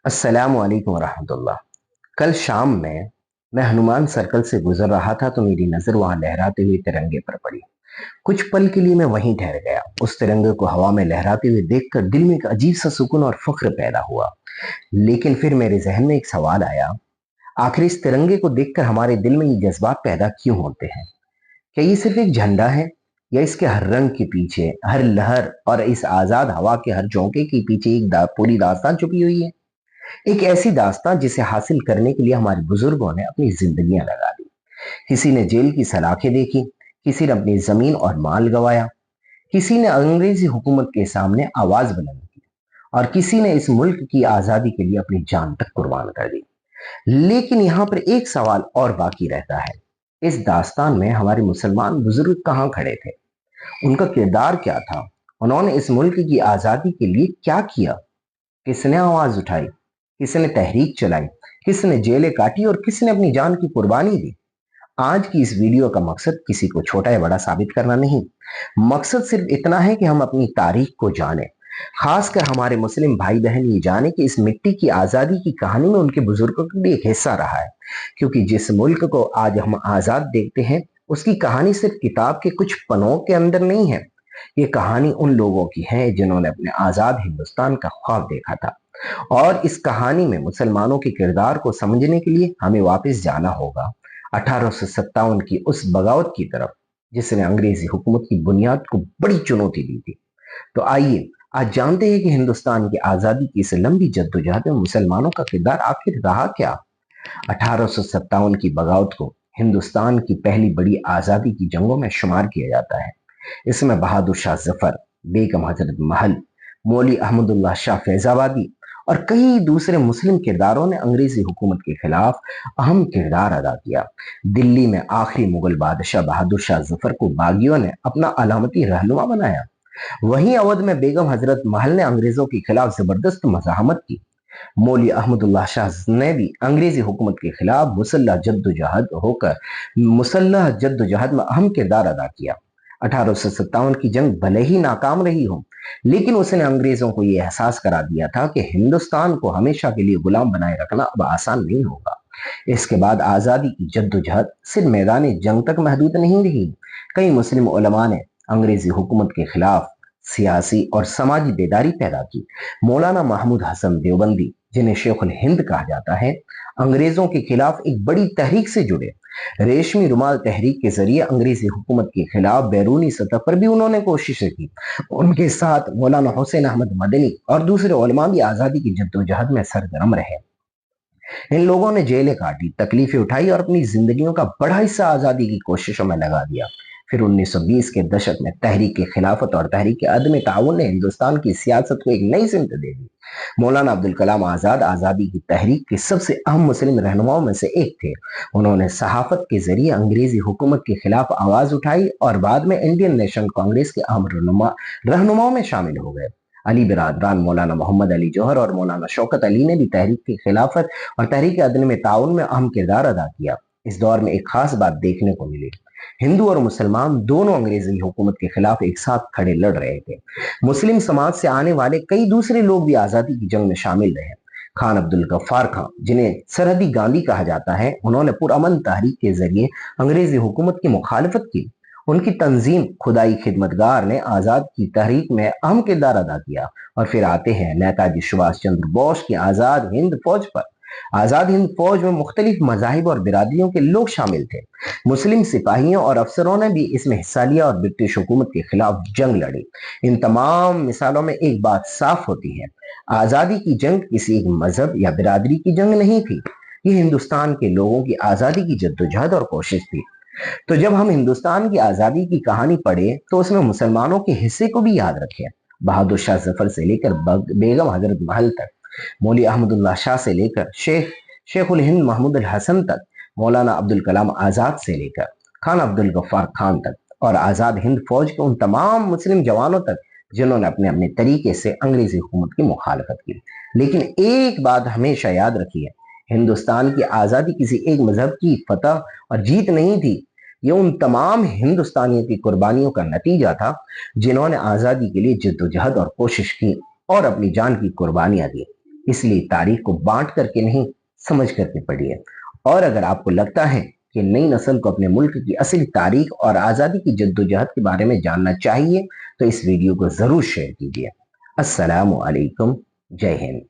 अस्सलाम वालेकुम वरहमतुल्लाह। कल शाम में मैं हनुमान सर्कल से गुजर रहा था तो मेरी नजर वहां लहराते हुए तिरंगे पर पड़ी। कुछ पल के लिए मैं वहीं ठहर गया। उस तिरंगे को हवा में लहराते हुए देखकर दिल में एक अजीब सा सुकून और फख्र पैदा हुआ। लेकिन फिर मेरे जहन में एक सवाल आया, आखिर इस तिरंगे को देखकर हमारे दिल में ये जज्बात पैदा क्यों होते हैं? क्या ये सिर्फ एक झंडा है, या इसके हर रंग के पीछे, हर लहर और इस आजाद हवा के हर झोंके के पीछे एक पूरी दास्तान छुपी हुई है? एक ऐसी दास्तान जिसे हासिल करने के लिए हमारे बुजुर्गों ने अपनी जिंदगियां लगा दी। किसी ने जेल की सलाखें देखी, किसी ने अपनी जमीन और माल गंवाया, किसी ने अंग्रेजी हुकूमत के सामने आवाज बुलंद की, और किसी ने इस मुल्क की आजादी के लिए अपनी जान तक कुर्बान कर दी। लेकिन यहाँ पर एक सवाल और बाकी रहता है, इस दास्तान में हमारे मुसलमान बुजुर्ग कहाँ खड़े थे? उनका किरदार क्या था? उन्होंने इस मुल्क की आजादी के लिए क्या किया? किसने आवाज उठाई, किसने तहरीक चलाई, किसने जेलें काटी और किसने अपनी जान की कुर्बानी दी? आज की इस वीडियो का मकसद किसी को छोटा या बड़ा साबित करना नहीं। मकसद सिर्फ इतना है कि हम अपनी तारीख को जानें। खासकर हमारे मुस्लिम भाई बहन ये जाने कि इस मिट्टी की आजादी की कहानी में उनके बुजुर्गों का भी एक हिस्सा रहा है। क्योंकि जिस मुल्क को आज हम आजाद देखते हैं, उसकी कहानी सिर्फ किताब के कुछ पन्नों के अंदर नहीं है। ये कहानी उन लोगों की है जिन्होंने अपने आजाद हिंदुस्तान का ख्वाब देखा था। और इस कहानी में मुसलमानों के किरदार को समझने के लिए हमें वापस जाना होगा 1857 की उस बगावत की तरफ, जिसने अंग्रेजी हुकूमत की बुनियाद को बड़ी चुनौती दी थी। तो आइए आज जानते हैं कि हिंदुस्तान की आजादी की इस लंबी जद्दोजहद में मुसलमानों का किरदार आखिर रहा क्या। 1857 की बगावत को हिंदुस्तान की पहली बड़ी आजादी की जंगों में शुमार किया जाता है। इसमें बहादुर शाह जफर, बेगम हजरत महल, मौली अहमदुल्लाह शाह फैजाबादी और कई दूसरे मुस्लिम किरदारों ने अंग्रेजी हुकूमत के खिलाफ अहम किरदार अदा किया। दिल्ली में आखिरी मुगल बादशाह बहादुर शाह जफर को बागियों ने अपना अलामती रहनुमा बनाया। वहीं अवध में बेगम हजरत महल ने अंग्रेजों के खिलाफ जबरदस्त मजाहमत की। मौली अहमदुल्लाह शाह ने भी अंग्रेजी हुकूमत के खिलाफ मुसल्लह जद्दोजहद में अहम किरदार अदा किया। 1857 की जंग भले ही नाकाम रही हो, लेकिन उसने अंग्रेजों को यह एहसास करा दिया था कि हिंदुस्तान को हमेशा के लिए गुलाम बनाए रखना अब आसान नहीं होगा। इसके बाद आजादी की जद्दोजहद सिर्फ मैदान जंग तक महदूद नहीं रही। कई मुस्लिम उलमा ने अंग्रेजी हुकूमत के खिलाफ सियासी और समाजी बेदारी पैदा की। मौलाना महमूद हसन देवबंदी, जिन्हें शेखुल हिंद कहा जाता है, अंग्रेजों के खिलाफ एक बड़ी तहरीक से जुड़े। रेशमी रुमाल तहरीक के जरिए अंग्रेजी हुकूमत के खिलाफ बैरूनी सतह पर भी उन्होंने कोशिशें की। उनके साथ मौलाना हुसैन अहमद मदनी और दूसरे उलमा भी आजादी की जद्दोजहद में सरगर्म रहे। इन लोगों ने जेलें काटी, तकलीफें उठाई और अपनी जिंदगियों का बड़ा हिस्सा आजादी की कोशिशों में लगा दिया। फिर 1920 के दशक में तहरीक खिलाफत और तहरीक अदम ताउन ने हिंदुस्तान की सियासत को एक नई सिमत दे दी। मौलाना अब्दुल कलाम आजाद आजादी की तहरीक के सबसे अहम मुस्लिम रहनुमाओं में से एक थे। उन्होंने सहाफत के जरिए अंग्रेजी हुकूमत के खिलाफ आवाज उठाई और बाद में इंडियन नेशनल कांग्रेस के अहम रहनुमाओं में शामिल हो गए। अली बिरादरान, मौलाना मोहम्मद अली जौहर और मौलाना शौकत अली ने भी तहरीक की खिलाफत और तहरीक अदन में ताउन में अहम किरदार अदा किया। इस दौर में एक खास बात देखने को मिली, हिंदू और मुसलमान दोनों अंग्रेजी हुकूमत के खिलाफ एक साथ खड़े लड़ रहे थे। मुस्लिम समाज से आने वाले कई दूसरे लोग भी आजादी की जंग में शामिल रहे। खान अब्दुल गफ्फार खान, जिन्हें सरहदी गांधी कहा जाता है, उन्होंने पुरअमन तहरीक के जरिए अंग्रेजी हुकूमत की मुखालफत की। उनकी तंजीम खुदाई खिदमतगार ने आजाद की तहरीक में अहम किरदार अदा किया। और फिर आते हैं नेताजी सुभाष चंद्र बोस की आजाद हिंद फौज पर। आजाद हिंद फौज में मुख्तलिफ मजाहिब और बिरादरियों के लोग शामिल थे। मुस्लिम सिपाहियों और अफसरों ने भी इसमें हिस्सा लिया और ब्रिटिश हुकूमत के खिलाफ जंग लड़ी। इन तमाम मिसालों में एक बात साफ होती है, आजादी की जंग किसी एक मजहब या बिरादरी की जंग नहीं थी। ये हिंदुस्तान के लोगों की आजादी की जद्दोजहद और कोशिश थी। तो जब हम हिंदुस्तान की आजादी की कहानी पढ़े तो उसमें मुसलमानों के हिस्से को भी याद रखें। बहादुर शाह जफर से लेकर बेगम हजरत महल तक, मौली अहमदुल्ला शाह से लेकर शेखुल हिंद महमूद अल हसन तक, मौलाना अब्दुल कलाम आजाद से लेकर खान अब्दुल गफ्फार खान तक, और आजाद हिंद फौज के उन तमाम मुस्लिम जवानों तक जिन्होंने अपने अपने तरीके से अंग्रेजी हुकूमत की मुखालफत की। लेकिन एक बात हमेशा याद रखिए, हिंदुस्तान की आजादी किसी एक मजहब की फतह और जीत नहीं थी। ये उन तमाम हिंदुस्तानियों की कुर्बानियों का नतीजा था जिन्होंने आजादी के लिए जद्दोजहद और कोशिश की और अपनी जान की कुर्बानियां दी। इसलिए तारीख को बांट करके नहीं, समझ करके पढ़िए। और अगर आपको लगता है कि नई नस्ल को अपने मुल्क की असली तारीख और आज़ादी की जद्दोजहद के बारे में जानना चाहिए तो इस वीडियो को ज़रूर शेयर कीजिए। अस्सलामु अलैकुम। जय हिंद।